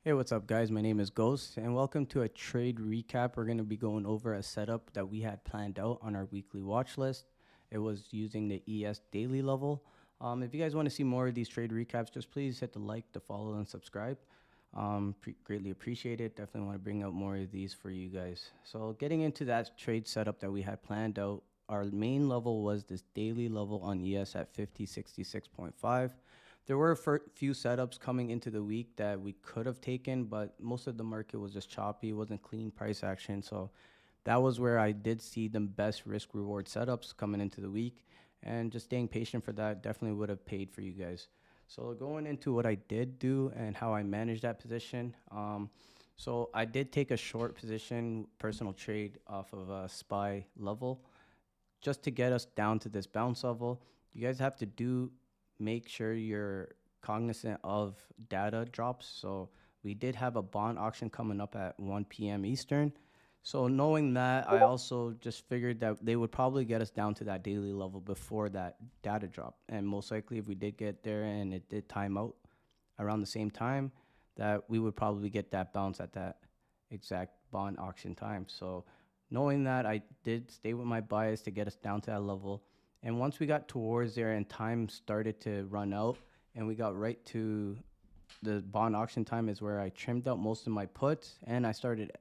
Hey, what's up, guys? My name is Ghost, and welcome to a trade recap. We're going to be going over a setup that we had planned out on our weekly watch list. It was using the ES daily level. If you guys want to see more of these trade recaps, just please hit the like, the follow, and subscribe. Greatly appreciate it. Definitely want to bring out more of these for you guys. So, getting into that trade setup that we had planned out, our main level was this daily level on ES at 5066.5. There were a few setups coming into the week that we could have taken, but most of the market was just choppy. It wasn't clean price action. So that was where I did see the best risk reward setups coming into the week. And just staying patient for that definitely would have paid for you guys. So going into what I did do and how I managed that position. So I did take a short position, personal trade off of a SPY level just to get us down to this bounce level. You guys have to make sure you're cognizant of data drops. So we did have a bond auction coming up at 1 p.m. Eastern. So knowing that, I also just figured that they would probably get us down to that daily level before that data drop. And most likely, if we did get there and it did time out around the same time, that we would probably get that bounce at that exact bond auction time. So knowing that, I did stay with my bias to get us down to that level. And once we got towards there and time started to run out and we got right to the bond auction time is where I trimmed out most of my puts and I started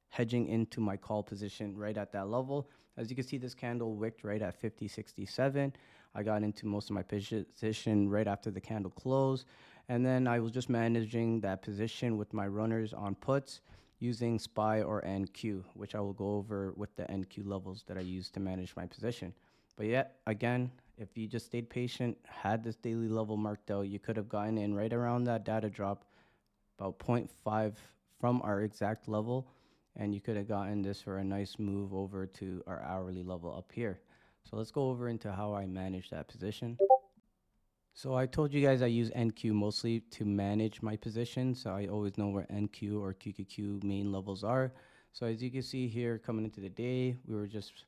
hedging into my call position right at that level. As you can see, this candle wicked right at 50.67. I got into most of my position right after the candle closed. And then I was just managing that position with my runners on puts using SPY or NQ, which I will go over with the NQ levels that I use to manage my position. But yet, again, if you just stayed patient, had this daily level marked out, you could have gotten in right around that data drop, about 0.5 from our exact level, and you could have gotten this for a nice move over to our hourly level up here. So let's go over into how I manage that position. So I told you guys I use NQ mostly to manage my position, so I always know where NQ or QQQ main levels are. So as you can see here, coming into the day, we were just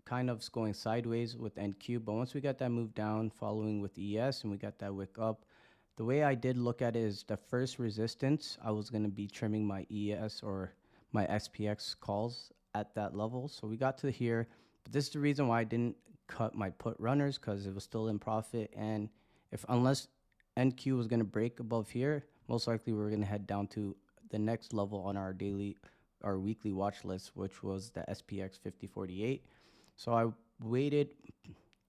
kind of going sideways with NQ, but once we got that move down following with ES and we got that wick up, the way I did look at it is the first resistance, I was going to be trimming my ES or my SPX calls at that level. So we got to here, but this is the reason why I didn't cut my put runners because it was still in profit. And unless NQ was going to break above here, most likely we were going to head down to the next level on our weekly watch list, which was the SPX 5048. So I waited,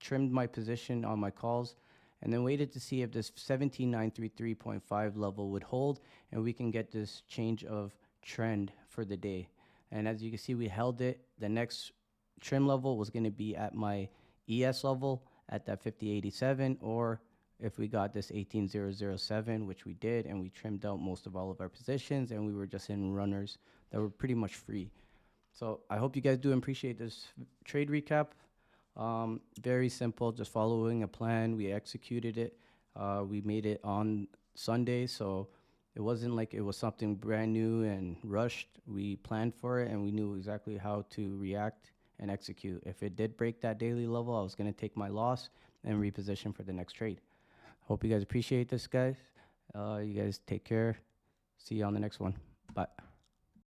trimmed my position on my calls, and then waited to see if this 17933.5 level would hold and we can get this change of trend for the day. And as you can see, we held it. The next trim level was going to be at my ES level at that 5087, or if we got this 18007, which we did, and we trimmed out most of all of our positions, and we were just in runners that were pretty much free. So I hope you guys do appreciate this trade recap. Very simple, just following a plan. We executed it. We made it on Sunday, so it wasn't like it was something brand new and rushed. We planned for it, and we knew exactly how to react and execute. If it did break that daily level, I was going to take my loss and reposition for the next trade. Hope you guys appreciate this, guys. You guys take care. See you on the next one. Bye.